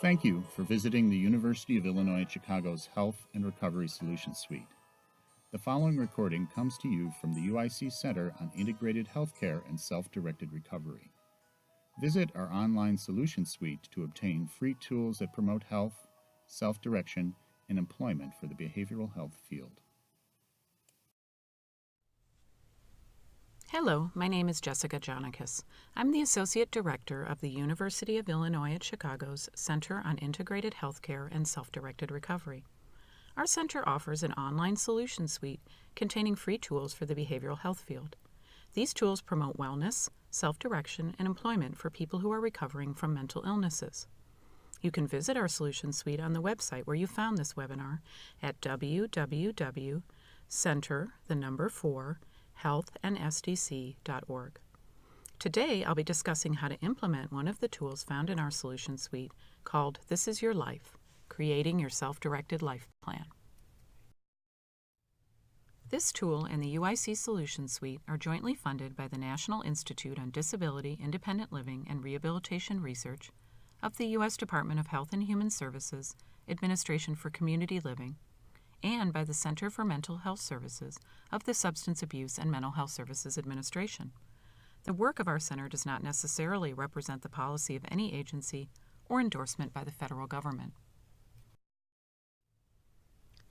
Thank you for visiting the University of Illinois at Chicago's Health and Recovery Solutions Suite. The following recording comes to you from the UIC Center on Integrated Healthcare and Self-Directed Recovery. Visit our online solution suite to obtain free tools that promote health, self-direction, and employment for the behavioral health field. Hello, my name is Jessica Jonikis. I'm the Associate Director of the University of Illinois at Chicago's Center on Integrated Healthcare and Self-Directed Recovery. Our center offers an online solution suite containing free tools for the behavioral health field. These tools promote wellness, self-direction, and employment for people who are recovering from mental illnesses. You can visit our solution suite on the website where you found this webinar at www.center4healthandsdc.org. Today, I'll be discussing how to implement one of the tools found in our solution suite called This Is Your Life, Creating Your Self-Directed Life Plan. This tool and the UIC Solution Suite are jointly funded by the National Institute on Disability, Independent Living, and Rehabilitation Research of the U.S. Department of Health and Human Services, Administration for Community Living, and by the Center for Mental Health Services of the Substance Abuse and Mental Health Services Administration. The work of our center does not necessarily represent the policy of any agency or endorsement by the federal government.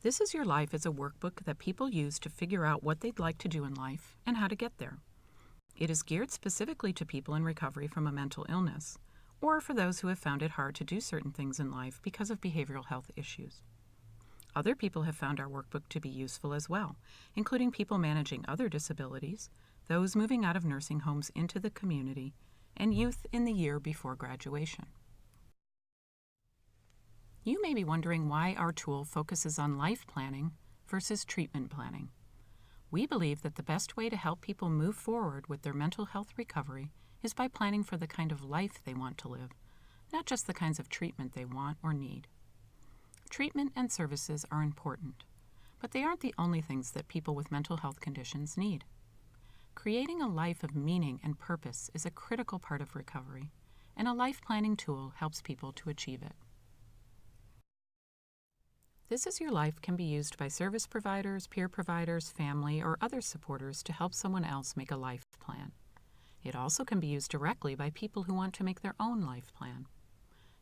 This Is Your Life is a workbook that people use to figure out what they'd like to do in life and how to get there. It is geared specifically to people in recovery from a mental illness, or for those who have found it hard to do certain things in life because of behavioral health issues. Other people have found our workbook to be useful as well, including people managing other disabilities, those moving out of nursing homes into the community, and youth in the year before graduation. You may be wondering why our tool focuses on life planning versus treatment planning. We believe that the best way to help people move forward with their mental health recovery is by planning for the kind of life they want to live, not just the kinds of treatment they want or need. Treatment and services are important, but they aren't the only things that people with mental health conditions need. Creating a life of meaning and purpose is a critical part of recovery, and a life planning tool helps people to achieve it. This Is Your Life can be used by service providers, peer providers, family, or other supporters to help someone else make a life plan. It also can be used directly by people who want to make their own life plan.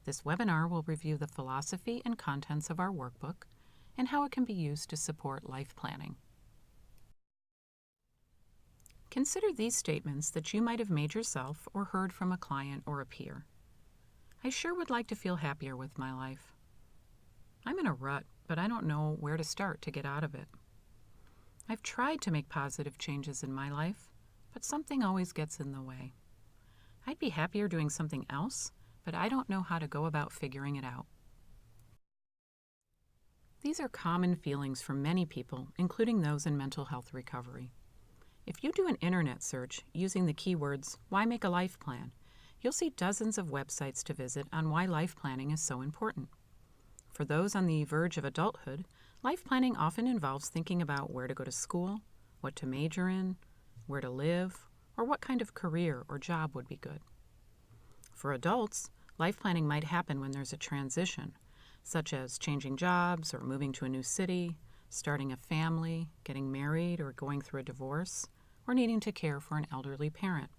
This webinar will review the philosophy and contents of our workbook and how it can be used to support life planning. Consider these statements that you might have made yourself or heard from a client or a peer. I sure would like to feel happier with my life. I'm in a rut, but I don't know where to start to get out of it. I've tried to make positive changes in my life, but something always gets in the way. I'd be happier doing something else, but I don't know how to go about figuring it out. These are common feelings for many people, including those in mental health recovery. If you do an internet search using the keywords, "Why make a life plan?" you'll see dozens of websites to visit on why life planning is so important. For those on the verge of adulthood, life planning often involves thinking about where to go to school, what to major in, where to live, or what kind of career or job would be good. For adults, life planning might happen when there's a transition, such as changing jobs or moving to a new city, starting a family, getting married or going through a divorce, or needing to care for an elderly parent.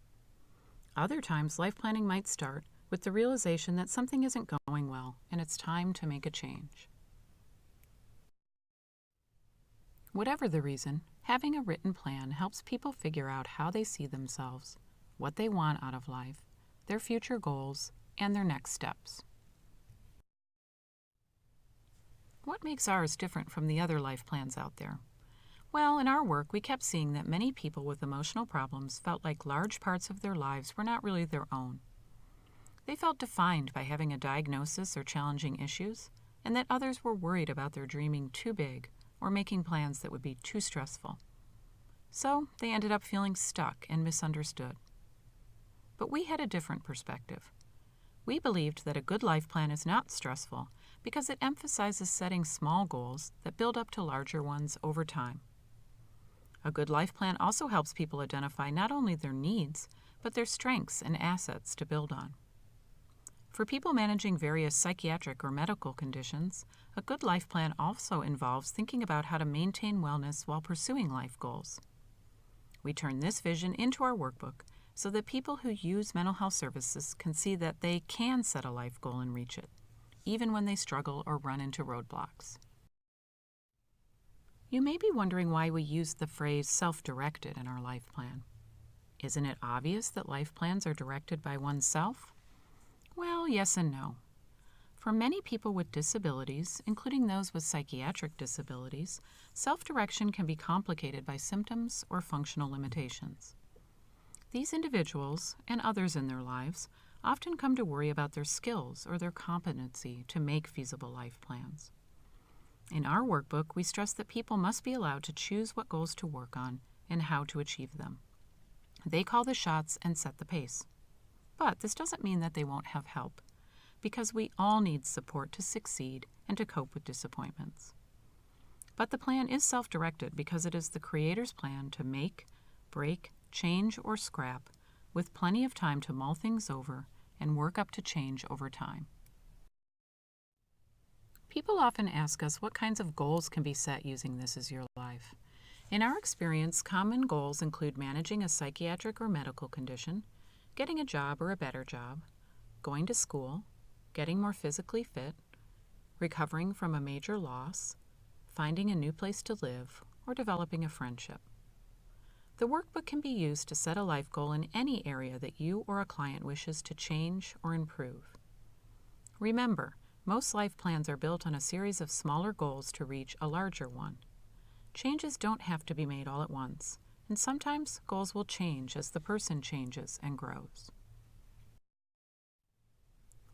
Other times, life planning might start with the realization that something isn't going well and it's time to make a change. Whatever the reason, having a written plan helps people figure out how they see themselves, what they want out of life, their future goals, and their next steps. What makes ours different from the other life plans out there? Well, in our work, we kept seeing that many people with emotional problems felt like large parts of their lives were not really their own. They felt defined by having a diagnosis or challenging issues, and that others were worried about their dreaming too big or making plans that would be too stressful. So they ended up feeling stuck and misunderstood. But we had a different perspective. We believed that a good life plan is not stressful because it emphasizes setting small goals that build up to larger ones over time. A good life plan also helps people identify not only their needs, but their strengths and assets to build on. For people managing various psychiatric or medical conditions, a good life plan also involves thinking about how to maintain wellness while pursuing life goals. We turn this vision into our workbook so that people who use mental health services can see that they can set a life goal and reach it, even when they struggle or run into roadblocks. You may be wondering why we use the phrase self-directed in our life plan. Isn't it obvious that life plans are directed by oneself? Well, yes and no. For many people with disabilities, including those with psychiatric disabilities, self-direction can be complicated by symptoms or functional limitations. These individuals, and others in their lives, often come to worry about their skills or their competency to make feasible life plans. In our workbook, we stress that people must be allowed to choose what goals to work on and how to achieve them. They call the shots and set the pace. But this doesn't mean that they won't have help, because we all need support to succeed and to cope with disappointments. But the plan is self-directed because it is the creator's plan to make, break, change, or scrap, with plenty of time to mull things over and work up to change over time. People often ask us what kinds of goals can be set using This Is Your Life. In our experience, common goals include managing a psychiatric or medical condition, getting a job or a better job, going to school, getting more physically fit, recovering from a major loss, finding a new place to live, or developing a friendship. The workbook can be used to set a life goal in any area that you or a client wishes to change or improve. Remember, most life plans are built on a series of smaller goals to reach a larger one. Changes don't have to be made all at once, and sometimes goals will change as the person changes and grows.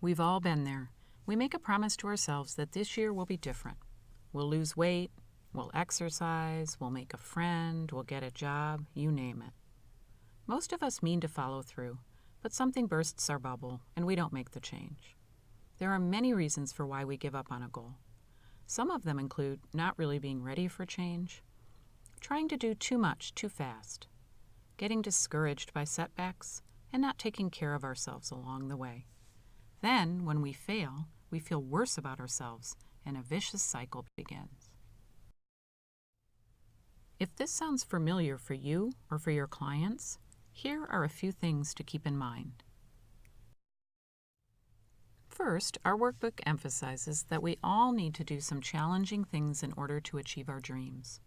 We've all been there. We make a promise to ourselves that this year will be different. We'll lose weight, we'll exercise, we'll make a friend, we'll get a job, you name it. Most of us mean to follow through, but something bursts our bubble and we don't make the change. There are many reasons for why we give up on a goal. Some of them include not really being ready for change, trying to do too much too fast, getting discouraged by setbacks, and not taking care of ourselves along the way. Then, when we fail, we feel worse about ourselves, and a vicious cycle begins. If this sounds familiar for you or for your clients, here are a few things to keep in mind. First, our workbook emphasizes that we all need to do some challenging things in order to achieve our dreams.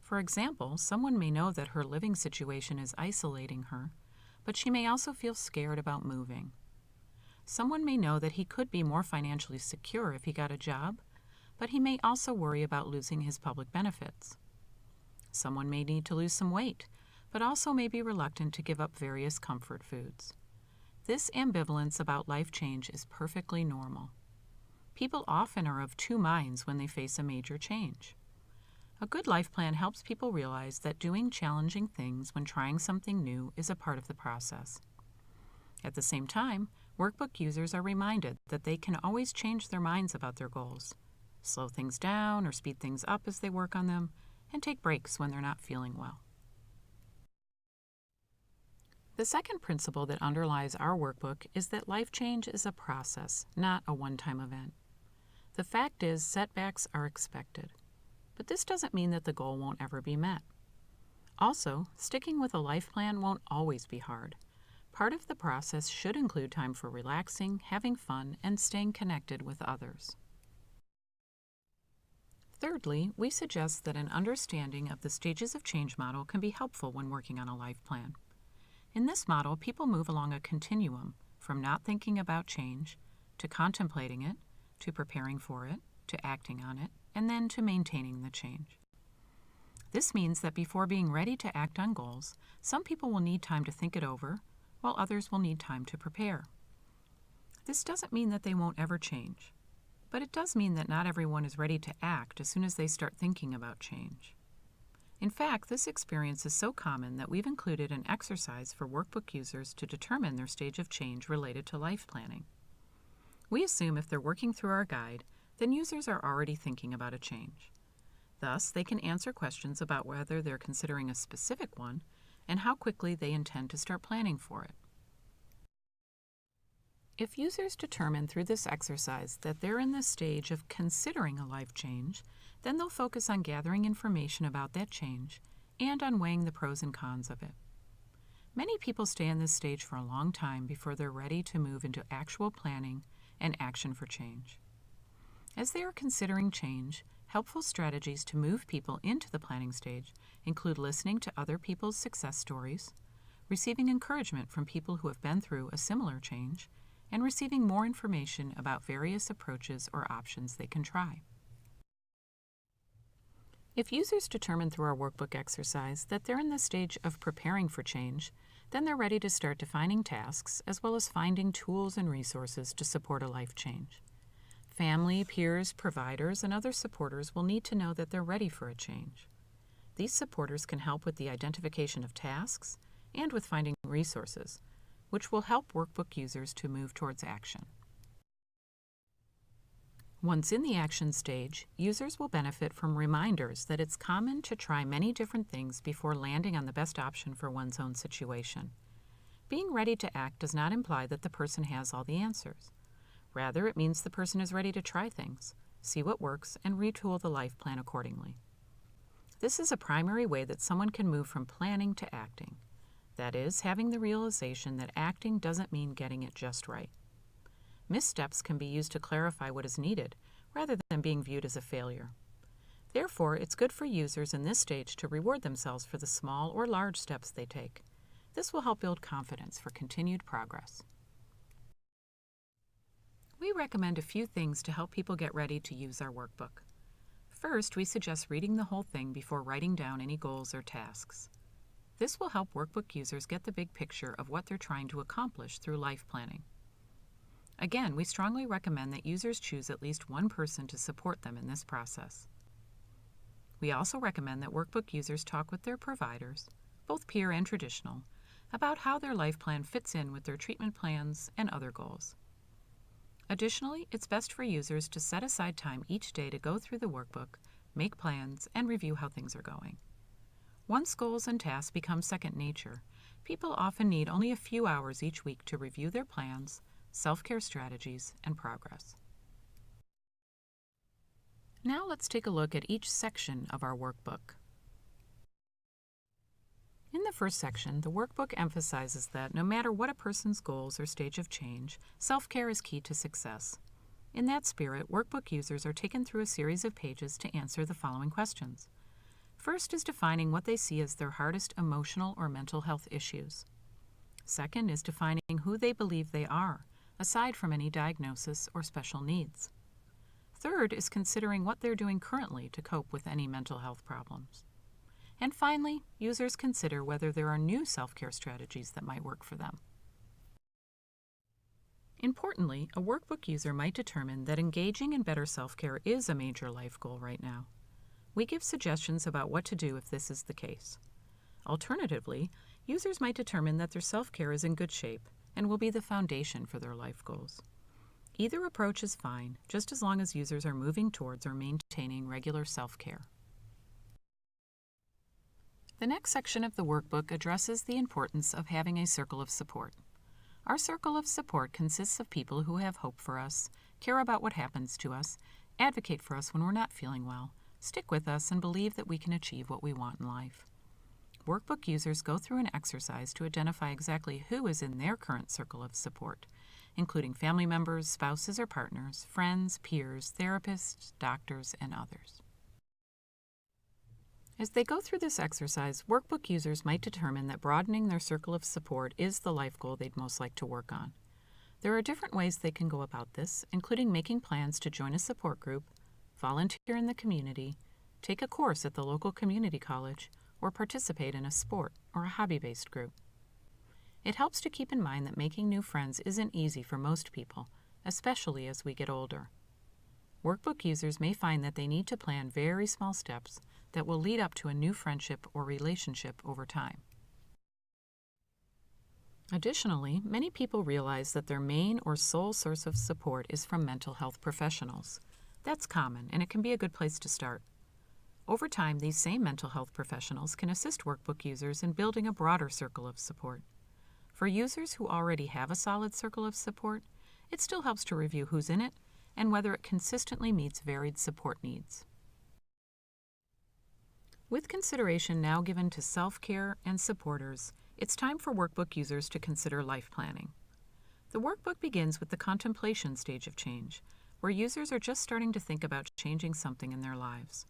For example, someone may know that her living situation is isolating her, but she may also feel scared about moving. Someone may know that he could be more financially secure if he got a job, but he may also worry about losing his public benefits. Someone may need to lose some weight, but also may be reluctant to give up various comfort foods. This ambivalence about life change is perfectly normal. People often are of two minds when they face a major change. A good life plan helps people realize that doing challenging things when trying something new is a part of the process. At the same time, workbook users are reminded that they can always change their minds about their goals, slow things down or speed things up as they work on them, and take breaks when they're not feeling well. The second principle that underlies our workbook is that life change is a process, not a one-time event. The fact is, setbacks are expected, but this doesn't mean that the goal won't ever be met. Also, sticking with a life plan won't always be hard. Part of the process should include time for relaxing, having fun, and staying connected with others. Thirdly, we suggest that an understanding of the stages of change model can be helpful when working on a life plan. In this model, people move along a continuum from not thinking about change, to contemplating it, to preparing for it, to acting on it, and then to maintaining the change. This means that before being ready to act on goals, some people will need time to think it over, while others will need time to prepare. This doesn't mean that they won't ever change, but it does mean that not everyone is ready to act as soon as they start thinking about change. In fact, this experience is so common that we've included an exercise for workbook users to determine their stage of change related to life planning. We assume if they're working through our guide, then users are already thinking about a change. Thus, they can answer questions about whether they're considering a specific one and how quickly they intend to start planning for it. If users determine through this exercise that they're in the stage of considering a life change, then they'll focus on gathering information about that change and on weighing the pros and cons of it. Many people stay in this stage for a long time before they're ready to move into actual planning and action for change. As they are considering change, helpful strategies to move people into the planning stage include listening to other people's success stories, receiving encouragement from people who have been through a similar change, and receiving more information about various approaches or options they can try. If users determine through our workbook exercise that they're in the stage of preparing for change, then they're ready to start defining tasks as well as finding tools and resources to support a life change. Family, peers, providers, and other supporters will need to know that they're ready for a change. These supporters can help with the identification of tasks and with finding resources, which will help workbook users to move towards action. Once in the action stage, users will benefit from reminders that it's common to try many different things before landing on the best option for one's own situation. Being ready to act does not imply that the person has all the answers. Rather, it means the person is ready to try things, see what works, and retool the life plan accordingly. This is a primary way that someone can move from planning to acting. That is, having the realization that acting doesn't mean getting it just right. Missteps can be used to clarify what is needed, rather than being viewed as a failure. Therefore, it's good for users in this stage to reward themselves for the small or large steps they take. This will help build confidence for continued progress. We recommend a few things to help people get ready to use our workbook. First, we suggest reading the whole thing before writing down any goals or tasks. This will help workbook users get the big picture of what they're trying to accomplish through life planning. Again, we strongly recommend that users choose at least one person to support them in this process. We also recommend that workbook users talk with their providers, both peer and traditional, about how their life plan fits in with their treatment plans and other goals. Additionally, it's best for users to set aside time each day to go through the workbook, make plans, and review how things are going. Once goals and tasks become second nature, people often need only a few hours each week to review their plans, self-care strategies, and progress. Now let's take a look at each section of our workbook. In the first section, the workbook emphasizes that no matter what a person's goals or stage of change, self-care is key to success. In that spirit, workbook users are taken through a series of pages to answer the following questions. First is defining what they see as their hardest emotional or mental health issues. Second is defining who they believe they are, aside from any diagnosis or special needs. Third is considering what they're doing currently to cope with any mental health problems. And finally, users consider whether there are new self-care strategies that might work for them. Importantly, a workbook user might determine that engaging in better self-care is a major life goal right now. We give suggestions about what to do if this is the case. Alternatively, users might determine that their self-care is in good shape and will be the foundation for their life goals. Either approach is fine, just as long as users are moving towards or maintaining regular self-care. The next section of the workbook addresses the importance of having a circle of support. Our circle of support consists of people who have hope for us, care about what happens to us, advocate for us when we're not feeling well, stick with us, and believe that we can achieve what we want in life. Workbook users go through an exercise to identify exactly who is in their current circle of support, including family members, spouses or partners, friends, peers, therapists, doctors, and others. As they go through this exercise, workbook users might determine that broadening their circle of support is the life goal they'd most like to work on. There are different ways they can go about this, including making plans to join a support group, volunteer in the community, take a course at the local community college, or participate in a sport or a hobby-based group. It helps to keep in mind that making new friends isn't easy for most people, especially as we get older. Workbook users may find that they need to plan very small steps that will lead up to a new friendship or relationship over time. Additionally, many people realize that their main or sole source of support is from mental health professionals. That's common, and it can be a good place to start. Over time, these same mental health professionals can assist workbook users in building a broader circle of support. For users who already have a solid circle of support, It still helps to review who's in it and whether it consistently meets varied support needs. With consideration now given to self-care and supporters, it's time for workbook users to consider life planning. The workbook begins with the contemplation stage of change, where users are just starting to think about changing something in their lives.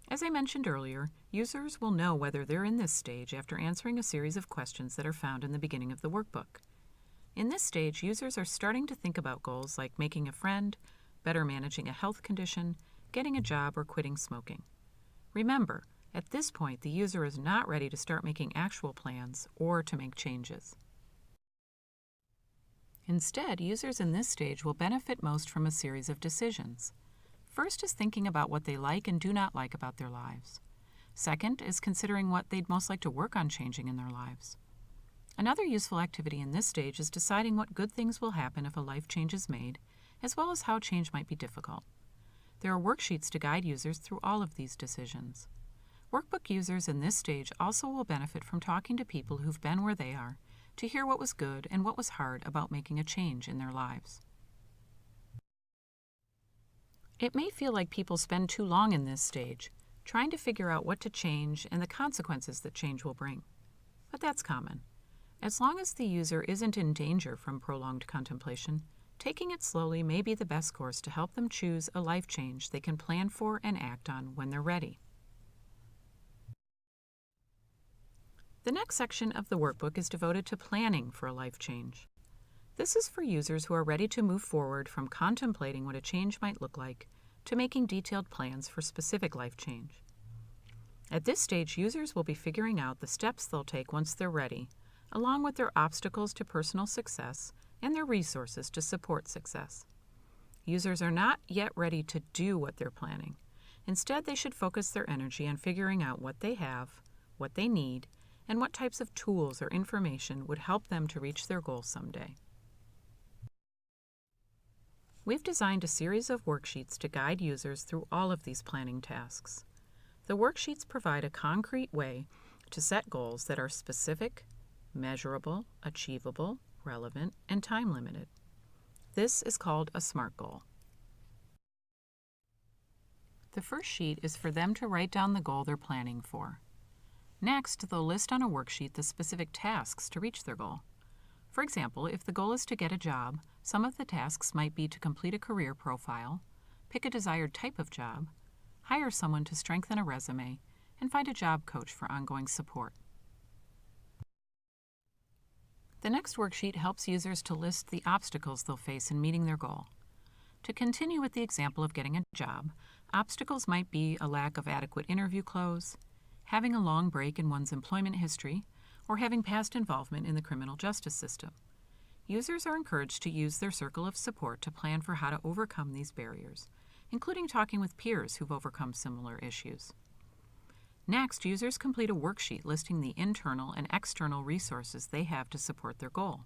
As I mentioned earlier, users will know whether they're in this stage after answering a series of questions that are found in the beginning of the workbook. In this stage, users are starting to think about goals like making a friend, better managing a health condition, getting a job, or quitting smoking. Remember, at this point, the user is not ready to start making actual plans or to make changes. Instead, users in this stage will benefit most from a series of decisions. First is thinking about what they like and do not like about their lives. Second is considering what they'd most like to work on changing in their lives. Another useful activity in this stage is deciding what good things will happen if a life change is made, as well as how change might be difficult. There are worksheets to guide users through all of these decisions. Workbook users in this stage also will benefit from talking to people who've been where they are to hear what was good and what was hard about making a change in their lives. It may feel like people spend too long in this stage, trying to figure out what to change and the consequences that change will bring. But that's common. As long as the user isn't in danger from prolonged contemplation, taking it slowly may be the best course to help them choose a life change they can plan for and act on when they're ready. The next section of the workbook is devoted to planning for a life change. This is for users who are ready to move forward from contemplating what a change might look like to making detailed plans for specific life change. At this stage, users will be figuring out the steps they'll take once they're ready, along with their obstacles to personal success and their resources to support success. Users are not yet ready to do what they're planning. Instead, they should focus their energy on figuring out what they have, what they need, and what types of tools or information would help them to reach their goal someday. We've designed a series of worksheets to guide users through all of these planning tasks. The worksheets provide a concrete way to set goals that are specific, measurable, achievable, relevant, and time-limited. This is called a SMART goal. The first sheet is for them to write down the goal they're planning for. Next, they'll list on a worksheet the specific tasks to reach their goal. For example, if the goal is to get a job, some of the tasks might be to complete a career profile, pick a desired type of job, hire someone to strengthen a resume, and find a job coach for ongoing support. The next worksheet helps users to list the obstacles they'll face in meeting their goal. To continue with the example of getting a job, obstacles might be a lack of adequate interview clothes, having a long break in one's employment history, or having past involvement in the criminal justice system. Users are encouraged to use their circle of support to plan for how to overcome these barriers, including talking with peers who've overcome similar issues. Next, users complete a worksheet listing the internal and external resources they have to support their goal.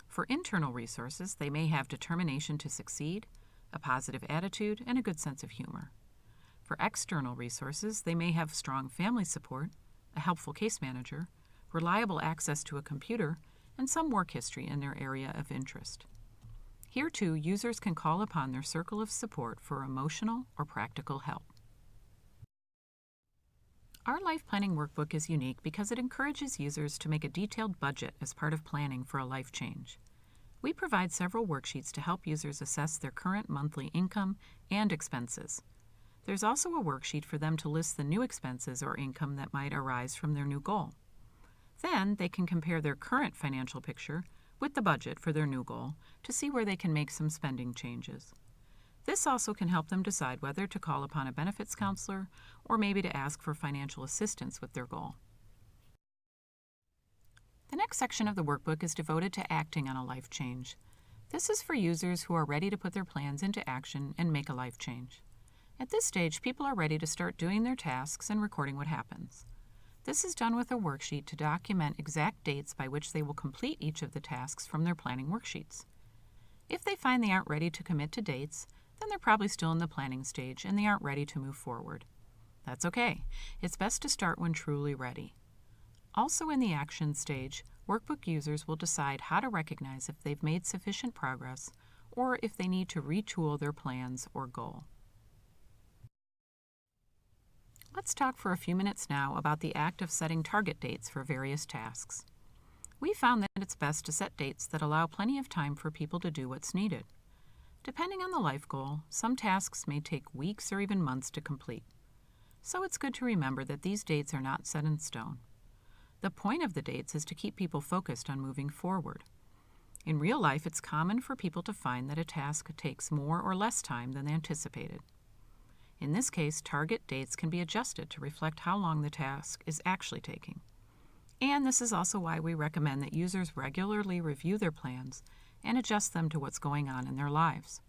For internal resources, they may have determination to succeed, a positive attitude, and a good sense of humor. For external resources, they may have strong family support, a helpful case manager, reliable access to a computer, and some work history in their area of interest. Here, too, users can call upon their circle of support for emotional or practical help. Our life planning workbook is unique because it encourages users to make a detailed budget as part of planning for a life change. We provide several worksheets to help users assess their current monthly income and expenses. There's also a worksheet for them to list the new expenses or income that might arise from their new goal. Then they can compare their current financial picture with the budget for their new goal to see where they can make some spending changes. This also can help them decide whether to call upon a benefits counselor or maybe to ask for financial assistance with their goal. The next section of the workbook is devoted to acting on a life change. This is for users who are ready to put their plans into action and make a life change. At this stage, people are ready to start doing their tasks and recording what happens. This is done with a worksheet to document exact dates by which they will complete each of the tasks from their planning worksheets. If they find they aren't ready to commit to dates, then they're probably still in the planning stage and they aren't ready to move forward. That's okay. It's best to start when truly ready. Also in the action stage, workbook users will decide how to recognize if they've made sufficient progress or if they need to retool their plans or goal. Let's talk for a few minutes now about the act of setting target dates for various tasks. We found that it's best to set dates that allow plenty of time for people to do what's needed. Depending on the life goal, some tasks may take weeks or even months to complete. So it's good to remember that these dates are not set in stone. The point of the dates is to keep people focused on moving forward. In real life, it's common for people to find that a task takes more or less time than they anticipated. In this case, target dates can be adjusted to reflect how long the task is actually taking. And this is also why we recommend that users regularly review their plans and adjust them to what's going on in their lives.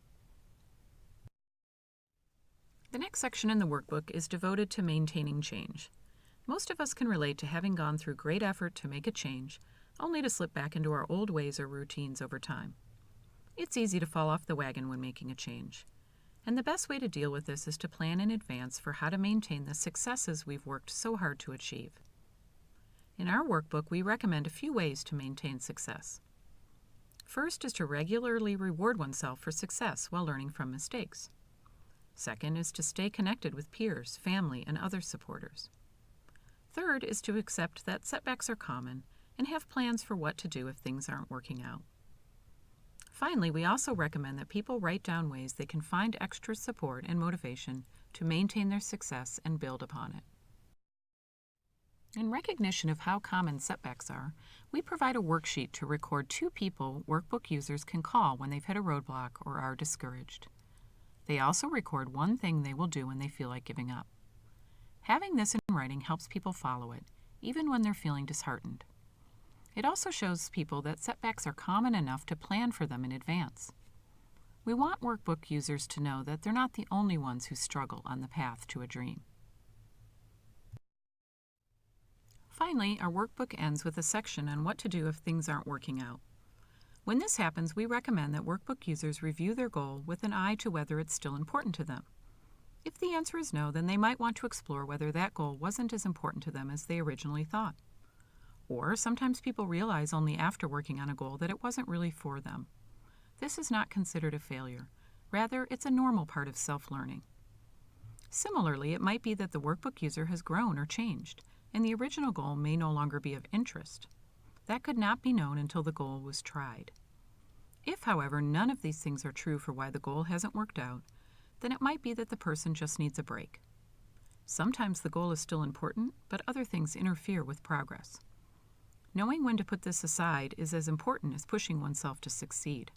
The next section in the workbook is devoted to maintaining change. Most of us can relate to having gone through great effort to make a change, only to slip back into our old ways or routines over time. It's easy to fall off the wagon when making a change. And the best way to deal with this is to plan in advance for how to maintain the successes we've worked so hard to achieve. In our workbook, we recommend a few ways to maintain success. First is to regularly reward oneself for success while learning from mistakes. Second is to stay connected with peers, family, and other supporters. Third is to accept that setbacks are common and have plans for what to do if things aren't working out. Finally, we also recommend that people write down ways they can find extra support and motivation to maintain their success and build upon it. In recognition of how common setbacks are, we provide a worksheet to record 2 people workbook users can call when they've hit a roadblock or are discouraged. They also record 1 thing they will do when they feel like giving up. Having this in writing helps people follow it, even when they're feeling disheartened. It also shows people that setbacks are common enough to plan for them in advance. We want workbook users to know that they're not the only ones who struggle on the path to a dream. Finally, our workbook ends with a section on what to do if things aren't working out. When this happens, we recommend that workbook users review their goal with an eye to whether it's still important to them. If the answer is no, then they might want to explore whether that goal wasn't as important to them as they originally thought. Or sometimes people realize only after working on a goal that it wasn't really for them. This is not considered a failure. Rather, it's a normal part of self-learning. Similarly, it might be that the workbook user has grown or changed, and the original goal may no longer be of interest. That could not be known until the goal was tried. If, however, none of these things are true for why the goal hasn't worked out, then it might be that the person just needs a break. Sometimes the goal is still important, but other things interfere with progress. Knowing when to put this aside is as important as pushing oneself to succeed.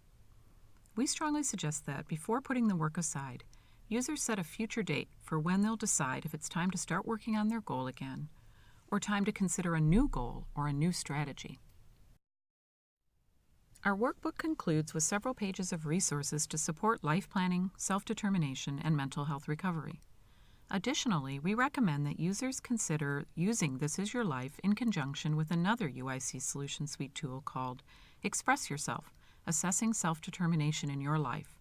We strongly suggest that, before putting the work aside, users set a future date for when they'll decide if it's time to start working on their goal again, or time to consider a new goal or a new strategy. Our workbook concludes with several pages of resources to support life planning, self-determination, and mental health recovery. Additionally, we recommend that users consider using This Is Your Life in conjunction with another UIC Solution Suite tool called Express Yourself, Assessing Self-Determination in Your Life,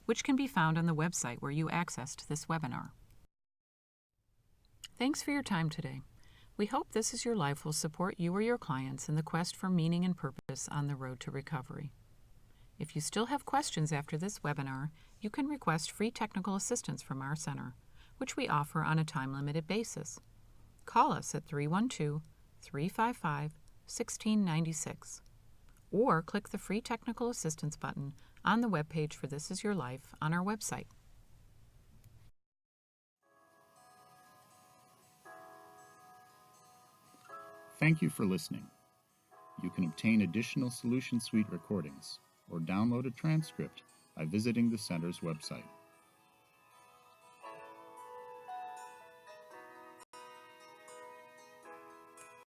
which can be found on the website where you accessed this webinar. Thanks for your time today. We hope This Is Your Life will support you or your clients in the quest for meaning and purpose on the road to recovery. If you still have questions after this webinar, you can request free technical assistance from our center, which we offer on a time-limited basis. Call us at 312-355-1696 or click the free technical assistance button on the webpage for This Is Your Life on our website. Thank you for listening. You can obtain additional Solution Suite recordings or download a transcript by visiting the Center's website.